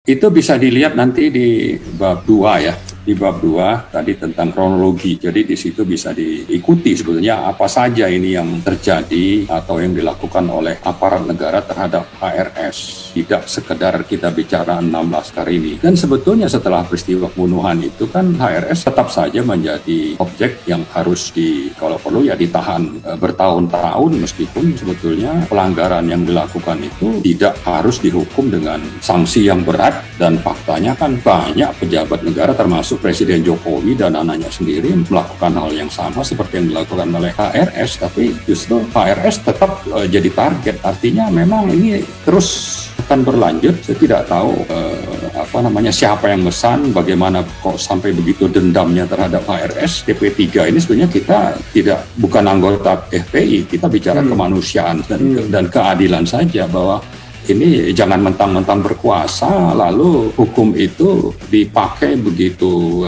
Itu bisa dilihat nanti di bab 2 ya. Di bab 2 tadi tentang kronologi. Jadi di situ bisa diikuti sebetulnya apa saja ini yang terjadi atau yang dilakukan oleh aparat negara terhadap HRS. Tidak sekedar kita bicara 6 laskar ini. Dan sebetulnya setelah peristiwa pembunuhan itu kan HRS tetap saja menjadi objek yang harus kalau perlu ya ditahan bertahun-tahun, meskipun sebetulnya pelanggaran yang dilakukan itu tidak harus dihukum dengan sanksi yang berat. Dan faktanya kan banyak pejabat negara termasuk Presiden Jokowi dan anaknya sendiri melakukan hal yang sama seperti yang dilakukan oleh HRS, tapi justru HRS tetap jadi target. Artinya memang ini terus akan berlanjut. Saya tidak tahu siapa yang mesan, bagaimana kok sampai begitu dendamnya terhadap HRS. TP3 ini sebenarnya kita bukan anggota FPI, kita bicara kemanusiaan dan keadilan saja, bahwa ini jangan mentang-mentang berkuasa lalu hukum itu dipakai begitu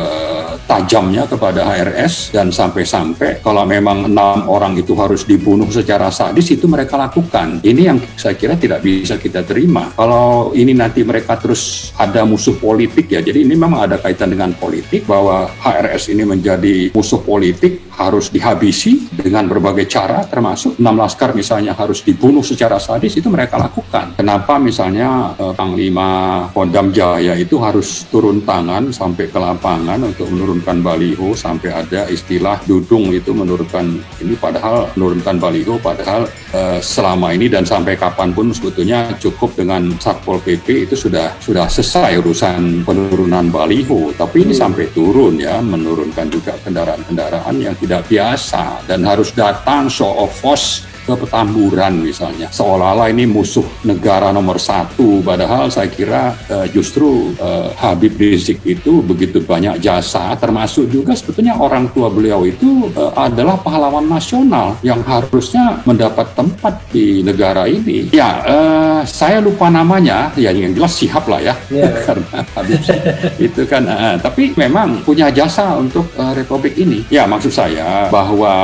tajamnya kepada HRS, dan sampai-sampai kalau memang 6 orang itu harus dibunuh secara sadis, itu mereka lakukan. Ini yang saya kira tidak bisa kita terima. Kalau ini nanti mereka terus ada musuh politik ya, jadi ini memang ada kaitan dengan politik, bahwa HRS ini menjadi musuh politik, harus dihabisi dengan berbagai cara, termasuk 6 laskar misalnya harus dibunuh secara sadis, itu mereka lakukan. Kenapa misalnya Panglima Kodam Jaya itu harus turun tangan sampai ke lapangan untuk menurunkan baliho, sampai ada istilah dudung itu menurunkan baliho, padahal selama ini dan sampai kapanpun sebetulnya cukup dengan Satpol PP itu sudah selesai urusan penurunan baliho, tapi ini sampai turun ya, menurunkan juga kendaraan-kendaraan yang tidak biasa dan harus datang show of force ke Petamburan misalnya, seolah-olah ini musuh negara nomor 1, padahal saya kira justru Habib Rizik itu begitu banyak jasa, termasuk juga sebetulnya orang tua beliau itu adalah pahlawan nasional yang harusnya mendapat tempat di negara ini. Ya, saya lupa namanya, ya yang jelas Shihab lah ya, karena Habib itu kan, tapi memang punya jasa untuk Republik ini. Ya, maksud saya bahwa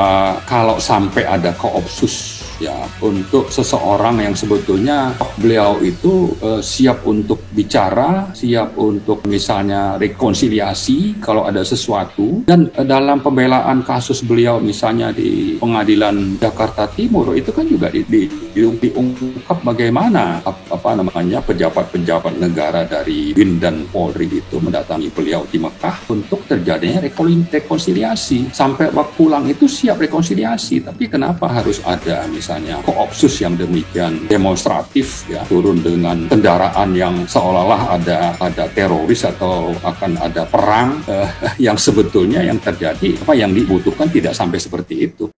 kalau sampai ada koopsus ya untuk seseorang yang sebetulnya beliau itu siap untuk bicara, siap untuk misalnya rekonsiliasi kalau ada sesuatu, dan dalam pembelaan kasus beliau misalnya di Pengadilan Jakarta Timur itu kan juga diungkap bagaimana pejabat-pejabat negara dari BIN dan Polri itu mendatangi beliau di Mekah untuk terjadinya rekonsiliasi. Sampai waktu pulang itu siap rekonsiliasi, tapi kenapa harus ada misalnya koopsus yang demikian demonstratif ya, turun dengan kendaraan yang seolah-olah ada teroris atau akan ada perang, yang sebetulnya yang terjadi yang dibutuhkan tidak sampai seperti itu.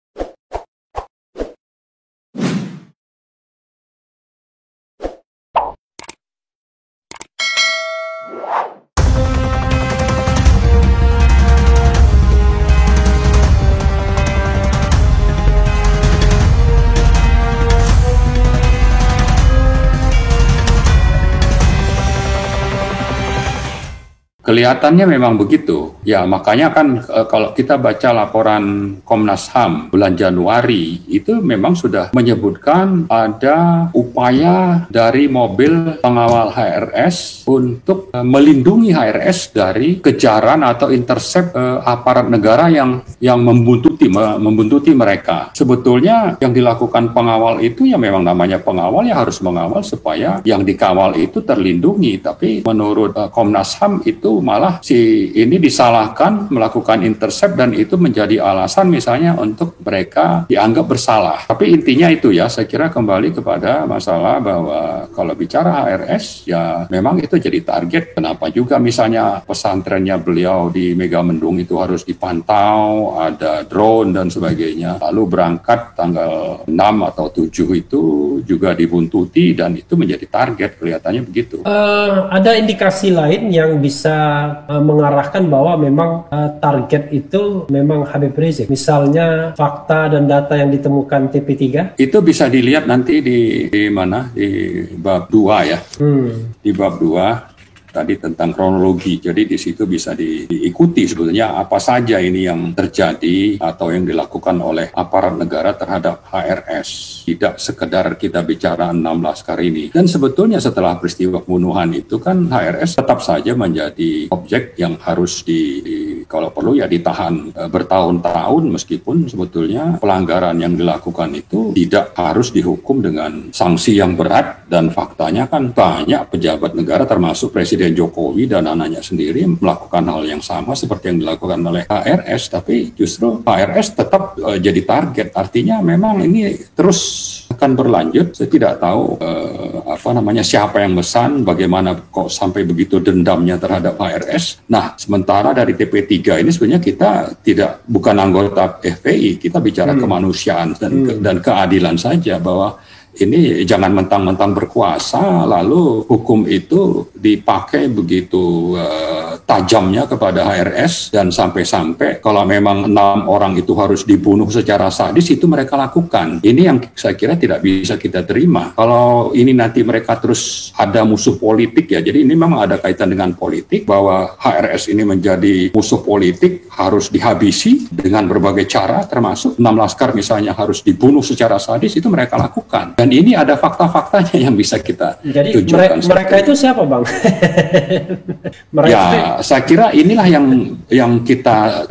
Kelihatannya memang begitu. Ya, makanya kan kalau kita baca laporan Komnas HAM bulan Januari, itu memang sudah menyebutkan ada upaya dari mobil pengawal HRS untuk melindungi HRS dari kejaran atau intercept aparat negara yang membuntuti mereka. Sebetulnya yang dilakukan pengawal itu ya memang namanya pengawal, ya harus mengawal supaya yang dikawal itu terlindungi. Tapi menurut Komnas HAM itu malah si ini disalahkan melakukan intercept, dan itu menjadi alasan misalnya untuk mereka dianggap bersalah. Tapi intinya itu ya, saya kira kembali kepada masalah bahwa kalau bicara HRS ya memang itu jadi target. Kenapa juga misalnya pesantrennya beliau di Megamendung itu harus dipantau, ada drone dan sebagainya. Lalu berangkat tanggal 6 atau 7 itu juga dibuntuti, dan itu menjadi target, kelihatannya begitu. Ada indikasi lain yang bisa mengarahkan bahwa memang target itu memang Habib Rizik. Misalnya fakta dan data yang ditemukan TP3. Itu bisa dilihat nanti di mana? Di bab 2 ya. Di bab 2 tadi tentang kronologi. Jadi di situ bisa diikuti sebetulnya apa saja ini yang terjadi atau yang dilakukan oleh aparat negara terhadap HRS. Tidak sekedar kita bicara 6 laskar ini. Dan sebetulnya setelah peristiwa pembunuhan itu kan HRS tetap saja menjadi objek yang harus kalau perlu ya ditahan bertahun-tahun, meskipun sebetulnya pelanggaran yang dilakukan itu tidak harus dihukum dengan sanksi yang berat. Dan faktanya kan banyak pejabat negara termasuk Presiden Jokowi dan anaknya sendiri melakukan hal yang sama seperti yang dilakukan oleh HRS, tapi justru HRS tetap jadi target. Artinya memang ini terus akan berlanjut. Saya tidak tahu siapa yang mesan, bagaimana kok sampai begitu dendamnya terhadap HRS. Nah, sementara dari TP3 ini sebenarnya kita bukan anggota FPI, kita bicara kemanusiaan dan keadilan saja, bahwa ini jangan mentang-mentang berkuasa lalu hukum itu dipakai begitu tajamnya kepada HRS, dan sampai-sampai kalau memang 6 orang itu harus dibunuh secara sadis, itu mereka lakukan. Ini yang saya kira tidak bisa kita terima. Kalau ini nanti mereka terus ada musuh politik ya, jadi ini memang ada kaitan dengan politik, bahwa HRS ini menjadi musuh politik, harus dihabisi dengan berbagai cara, termasuk 6 laskar misalnya harus dibunuh secara sadis, itu mereka lakukan. Dan ini ada fakta-faktanya yang bisa kita tunjukkan. Jadi mereka itu siapa, Bang? Saya kira inilah yang kita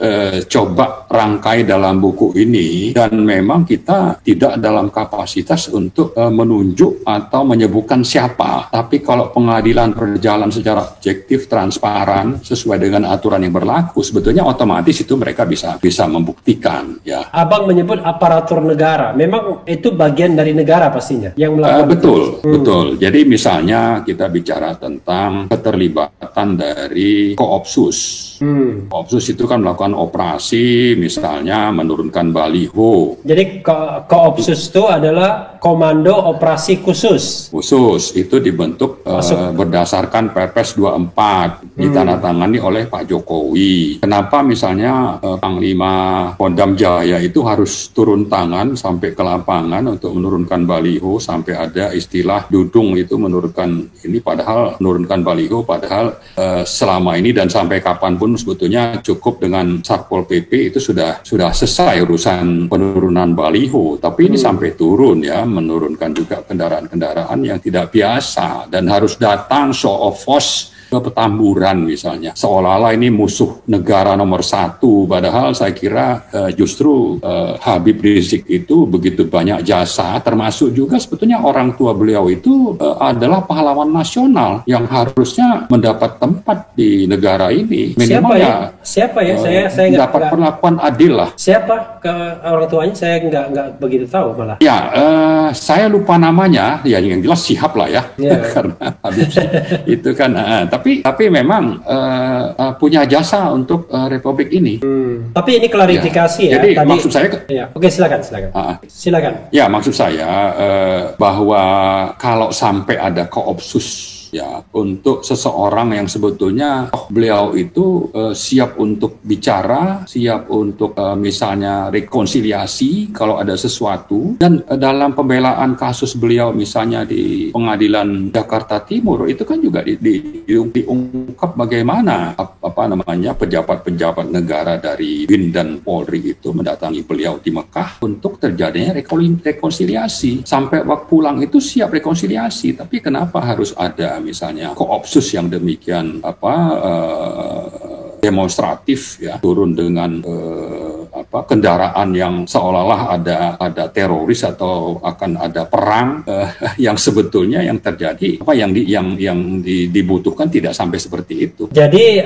coba rangkai dalam buku ini, dan memang kita tidak dalam kapasitas untuk menunjuk atau menyebutkan siapa. Tapi kalau pengadilan berjalan secara objektif, transparan, sesuai dengan aturan yang berlaku, sebetulnya otomatis itu mereka bisa membuktikan. Ya. Abang menyebut aparatur negara, memang itu bagian dari negara pastinya yang melakukan. Betul. Jadi misalnya kita bicara tentang keterlibatan dari Koopsus. Koopsus itu kan melakukan operasi, misalnya menurunkan baliho. Jadi Koopsus itu adalah Komando Operasi Khusus. Khusus itu dibentuk berdasarkan Perpres 24, ditandatangani oleh Pak Jokowi. Kenapa misalnya Panglima Kodam Jaya itu harus turun tangan sampai ke lapangan untuk menurunkan baliho, sampai ada istilah dudung itu menurunkan baliho, padahal selama ini dan sampai kapanpun sebetulnya cukup dengan Satpol PP itu sudah selesai urusan penurunan baliho. Tapi ini sampai turun ya, menurunkan juga kendaraan-kendaraan yang tidak biasa dan harus datang show of force ke Petamburan misalnya, seolah-olah ini musuh negara nomor 1, padahal saya kira justru Habib Rizik itu begitu banyak jasa, termasuk juga sebetulnya orang tua beliau itu adalah pahlawan nasional yang harusnya mendapat tempat di negara ini. Minimal siapa ya? Saya dapat perlakuan adil lah. Siapa orang tuanya? Saya nggak begitu tahu malah. Ya, saya lupa namanya, ya yang jelas Shihab lah ya, karena Habib itu kan. Tapi memang punya jasa untuk Republik ini. Tapi ini klarifikasi ya. Jadi tadi, maksud saya. Oke, silakan. Silakan. Ya, maksud saya bahwa kalau sampai ada Koopsus ya untuk seseorang yang sebetulnya beliau itu siap untuk bicara, siap untuk misalnya rekonsiliasi kalau ada sesuatu, dan dalam pembelaan kasus beliau misalnya di Pengadilan Jakarta Timur itu kan juga diungkap bagaimana pejabat-pejabat negara dari BIN dan Polri itu mendatangi beliau di Mekah untuk terjadinya rekonsiliasi. Sampai waktu pulang itu siap rekonsiliasi, tapi kenapa harus ada misalnya Koopsus yang demikian demonstratif ya, turun dengan kendaraan yang seolah-olah ada teroris atau akan ada perang, yang sebetulnya yang terjadi yang dibutuhkan tidak sampai seperti itu. Jadi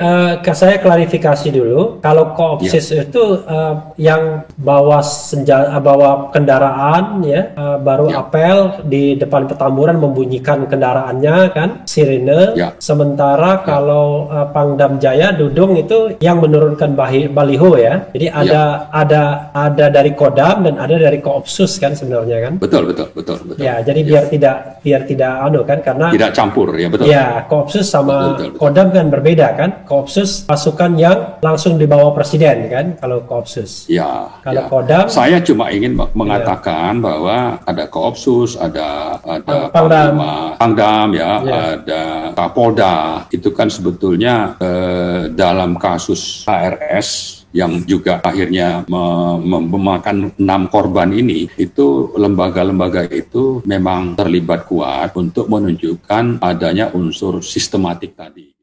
saya klarifikasi dulu, kalau Koopsus itu yang bawa kendaraan ya, baru apel di depan Petamburan membunyikan kendaraannya kan, sirene. Sementara kalau Pangdam Jaya Dudung itu yang menurunkan baliho ya. Jadi ada dari Kodam dan ada dari Koopsus kan sebenarnya kan. Betul. Ya, jadi biar tidak kan karena tidak campur ya, betul. Ya, Koopsus sama betul. Kodam kan berbeda kan. Koopsus pasukan yang langsung di bawah presiden kan kalau Koopsus. Ya. Kalau Kodam, saya cuma ingin mengatakan bahwa ada Koopsus, ada Pangdam ya, ada Kapolda. Itu kan sebetulnya dalam kasus HRS yang juga akhirnya memakan 6 korban ini, itu lembaga-lembaga itu memang terlibat kuat untuk menunjukkan adanya unsur sistematik tadi.